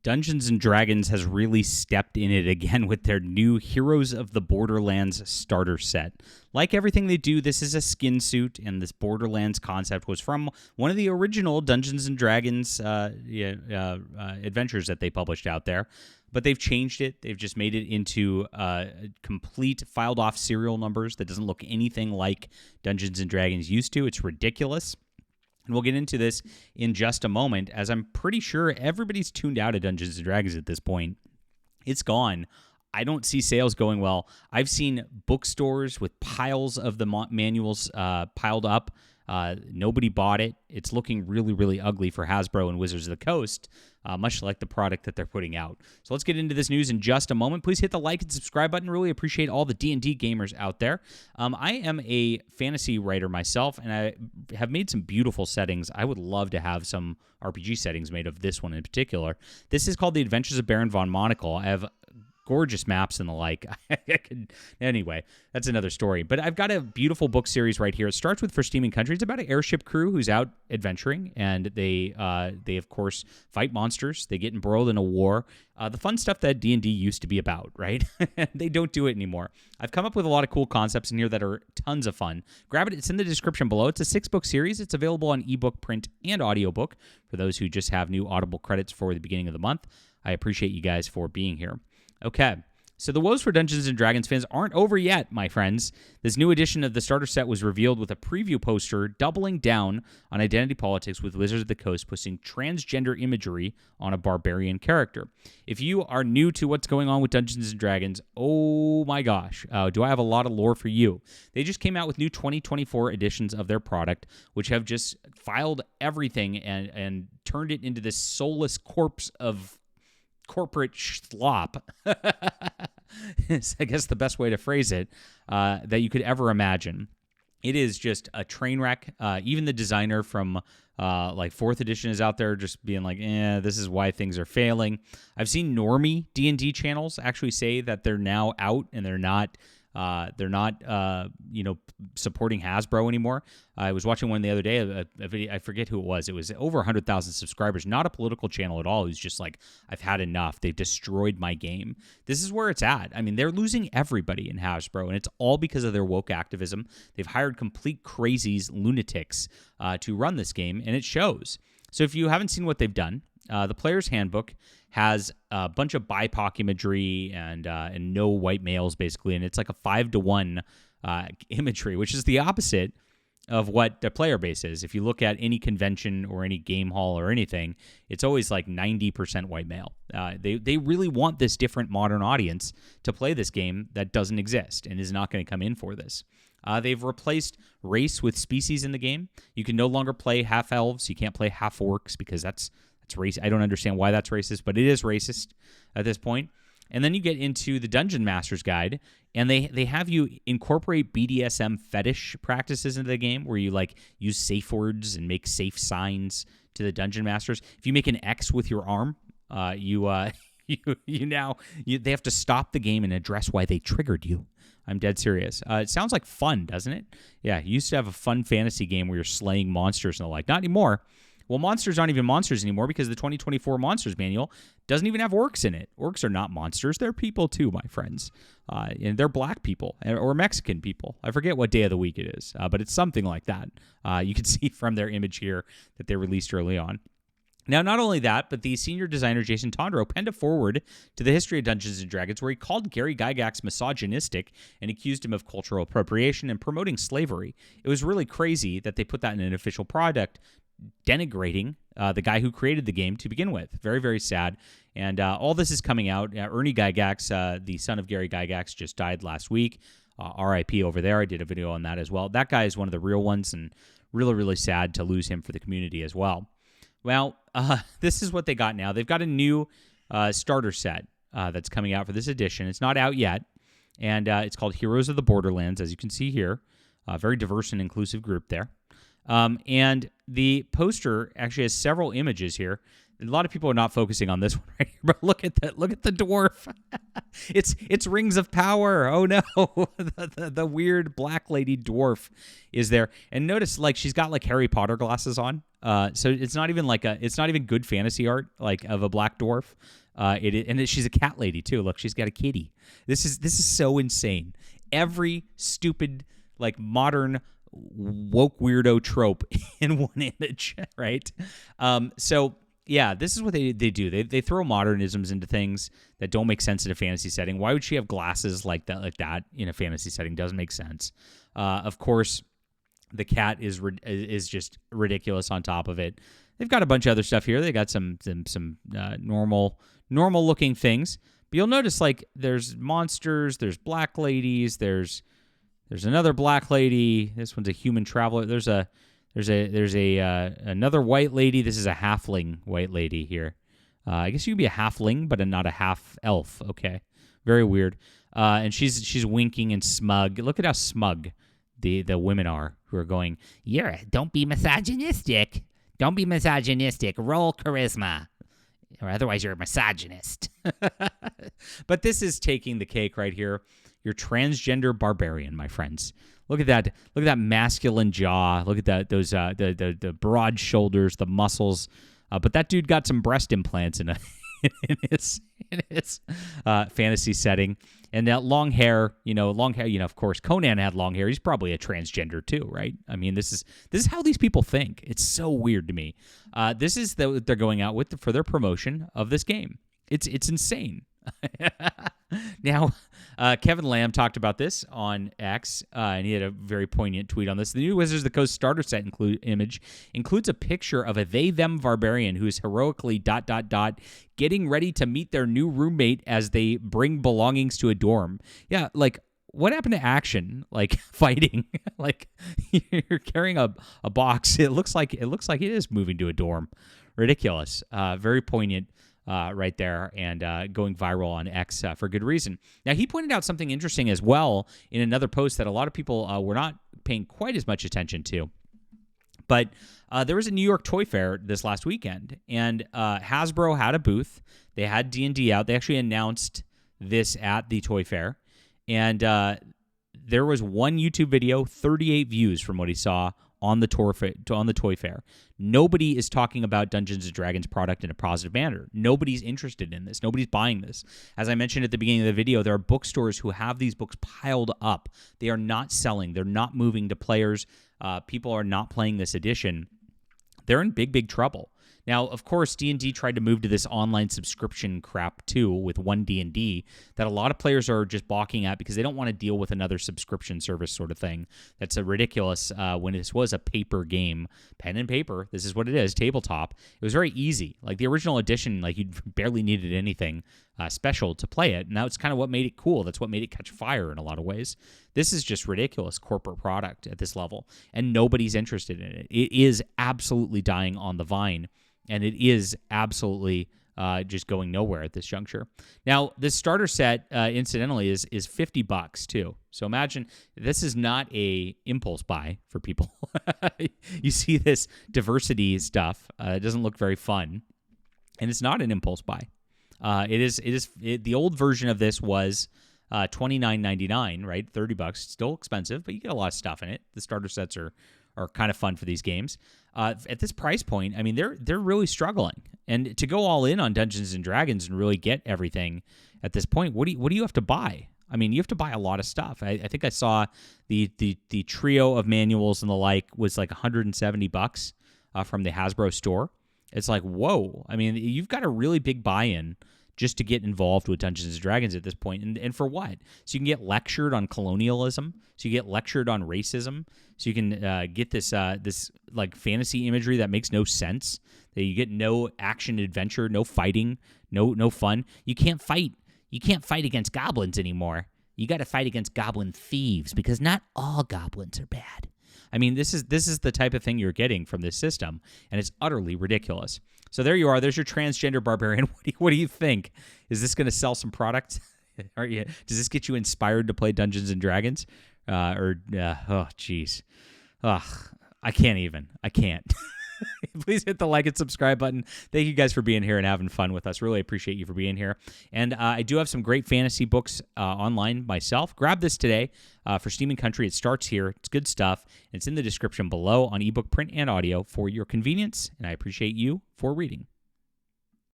Dungeons & Dragons has really stepped in it again with their new Heroes of the Borderlands starter set. Like everything they do, this is a skin suit, and this Borderlands concept was from one of the original Dungeons & Dragons adventures that they published out there. But they've changed it. They've just made it into complete filed-off serial numbers that doesn't look anything like Dungeons & Dragons used to. It's ridiculous. And we'll get into this in just a moment, as I'm pretty sure everybody's tuned out of Dungeons & Dragons at this point. It's gone. I don't see sales going well. I've seen bookstores with piles of the manuals piled up. Nobody bought it. It's looking really, really ugly for Hasbro and Wizards of the Coast, much like the product that they're putting out. So let's get into this news in just a moment. Please hit the like and subscribe button. Really appreciate all the D&D gamers out there. I am a fantasy writer myself, and I have made some beautiful settings. I would love to have some RPG settings made of this one in particular. This is called The Adventures of Baron von Monocle. I have gorgeous maps and the like. Anyway, that's another story. But I've got a beautiful book series right here. It starts with For Steaming Country. It's about an airship crew who's out adventuring, and they of course fight monsters. They get embroiled in a war. The fun stuff that D&D used to be about, right? They don't do it anymore. I've come up with a lot of cool concepts in here that are tons of fun. Grab it. It's in the description below. It's a 6-book series. It's available on ebook, print, and audiobook for those who just have new Audible credits for the beginning of the month. I appreciate you guys for being here. Okay, so the woes for Dungeons & Dragons fans aren't over yet, my friends. This new edition of the starter set was revealed with a preview poster doubling down on identity politics, with Wizards of the Coast pushing transgender imagery on a barbarian character. If you are new to what's going on with Dungeons & Dragons, oh my gosh, do I have a lot of lore for you. They just came out with new 2024 editions of their product, which have just filed everything and turned it into this soulless corpse of corporate slop, is I guess the best way to phrase it, that you could ever imagine. It is just a train wreck. Even the designer from like 4th edition is out there just being like, this is why things are failing. I've seen normie D&D channels actually say that they're now out and they're not supporting Hasbro anymore. I was watching one the other day, a video, I forget who it was. It was over 100,000 subscribers, not a political channel at all, who's just like, I've had enough. They've destroyed my game. This is where it's at. I mean, they're losing everybody in Hasbro, and it's all because of their woke activism. They've hired complete crazies, lunatics, to run this game, and it shows. So if you haven't seen what they've done, the Player's Handbook has a bunch of BIPOC imagery and no white males, basically, and it's like a 5-to-1 imagery, which is the opposite of what the player base is. If you look at any convention or any game hall or anything, it's always like 90% white male. They really want this different modern audience to play this game that doesn't exist and is not going to come in for this. They've replaced race with species in the game. You can no longer play half-elves. You can't play half-orcs because that's racist. I don't understand why that's racist, but it is racist at this point. And then you get into the Dungeon Master's Guide, and they have you incorporate BDSM fetish practices into the game, where you like use safe words and make safe signs to the Dungeon Masters. If you make an X with your arm, they have to stop the game and address why they triggered you. I'm dead serious. It sounds like fun, doesn't it? Yeah, you used to have a fun fantasy game where you're slaying monsters and the like. Not anymore. Well, monsters aren't even monsters anymore because the 2024 Monsters Manual doesn't even have orcs in it. Orcs are not monsters. They're people too, my friends. And they're black people or Mexican people. I forget what day of the week it is, but it's something like that. You can see from their image here that they released early on. Now, not only that, but the senior designer, Jason Tondro, penned a foreword to the history of Dungeons & Dragons where he called Gary Gygax misogynistic and accused him of cultural appropriation and promoting slavery. It was really crazy that they put that in an official product, denigrating the guy who created the game to begin with. Very, very sad. And all this is coming out. Ernie Gygax, the son of Gary Gygax, just died last week. RIP over there. I did a video on that as well. That guy is one of the real ones, and really, really sad to lose him for the community as well. Well, this is what they got now. They've got a new starter set that's coming out for this edition. It's not out yet, and it's called Heroes of the Borderlands, as you can see here. Very diverse and inclusive group there. And the poster actually has several images here. a lot of people are not focusing on this one right here, but look at that. Look at the dwarf. It's Rings of Power. Oh no, the weird black lady dwarf is there. And notice, like, she's got like Harry Potter glasses on. So it's not even good fantasy art like of a black dwarf. She's a cat lady too. Look, she's got a kitty. This is so insane. Every stupid like modern woke weirdo trope in one image, right? So yeah, this is what they do. They throw modernisms into things that don't make sense in a fantasy setting. Why would she have glasses like that in a fantasy setting? Doesn't make sense. Of course, the cat is just ridiculous on top of it. They've got a bunch of other stuff here. They got some normal looking things. But you'll notice like there's monsters, there's black ladies, there's another black lady. This one's a human traveler. There's another white lady. This is a halfling white lady here. I guess you could be a halfling, but not a half elf. Okay, very weird. And she's winking and smug. Look at how smug the women are who are going. Don't be misogynistic. Don't be misogynistic. Roll charisma, or otherwise you're a misogynist. But this is taking the cake right here. You're transgender barbarian, my friends. Look at that. Look at that masculine jaw. Look at those the broad shoulders, the muscles. But that dude got some breast implants in his fantasy setting, and that long hair. Of course, Conan had long hair. He's probably a transgender too, right? I mean, this is how these people think. It's so weird to me. This is what they're going out with for their promotion of this game. It's insane. Now, Kevin Lamb talked about this on X, and he had a very poignant tweet on this. The new Wizards of the Coast starter set image includes a picture of a they-them barbarian who is heroically ... getting ready to meet their new roommate as they bring belongings to a dorm. Yeah, like, what happened to action? Like, fighting? Like, you're carrying a box. It looks like it is moving to a dorm. Ridiculous. Very poignant. Right there, and going viral on X for good reason. Now, he pointed out something interesting as well in another post that a lot of people were not paying quite as much attention to. But there was a New York Toy Fair this last weekend, and Hasbro had a booth. They had D&D out. They actually announced this at the Toy Fair, and there was one YouTube video, 38 views from what he saw on the Toy Fair. Nobody is talking about Dungeons & Dragons product in a positive manner. Nobody's interested in this. Nobody's buying this. As I mentioned at the beginning of the video, there are bookstores who have these books piled up. They are not selling. They're not moving to players. People are not playing this edition. They're in big trouble. Now, of course, D&D tried to move to this online subscription crap, too, with One D&D, that a lot of players are just balking at because they don't want to deal with another subscription service sort of thing. That's a ridiculous when this was a paper game. Pen and paper, this is what it is, tabletop. It was very easy. Like, the original edition, like, you barely needed anything special to play it, and that's kind of what made it cool. That's what made it catch fire in a lot of ways. This is just ridiculous corporate product at this level, and nobody's interested in it. It is absolutely dying on the vine. And it is absolutely just going nowhere at this juncture. Now, this starter set, incidentally, is $50 too. So imagine this is not a impulse buy for people. You see this diversity stuff. It doesn't look very fun, and it's not an impulse buy. The old version of this was $29.99, right? $30, still expensive, but you get a lot of stuff in it. The starter sets are kind of fun for these games. At this price point, I mean, they're really struggling. And to go all in on Dungeons and Dragons and really get everything at this point, what do you have to buy? I mean, you have to buy a lot of stuff. I think I saw the trio of manuals and the like was like $170 from the Hasbro store. It's like, whoa. I mean, you've got a really big buy-in just to get involved with Dungeons & Dragons at this point. And for what? So you can get lectured on colonialism. So you get lectured on racism. So you can get this like fantasy imagery that makes no sense. That you get no action adventure, no fighting, no fun. You can't fight. You can't fight against goblins anymore. You got to fight against goblin thieves because not all goblins are bad. I mean, this is the type of thing you're getting from this system, and it's utterly ridiculous. So there you are. There's your transgender barbarian. What do you think? Is this going to sell some product? Does this get you inspired to play Dungeons and Dragons? Oh, jeez. Ugh, I can't even. I can't. Please hit the like and subscribe button. Thank you guys for being here and having fun with us. Really appreciate you for being here. And I do have some great fantasy books online myself. Grab this today for Steam and Country. It starts here. It's good stuff. It's in the description below on ebook, print, and audio for your convenience. And I appreciate you for reading.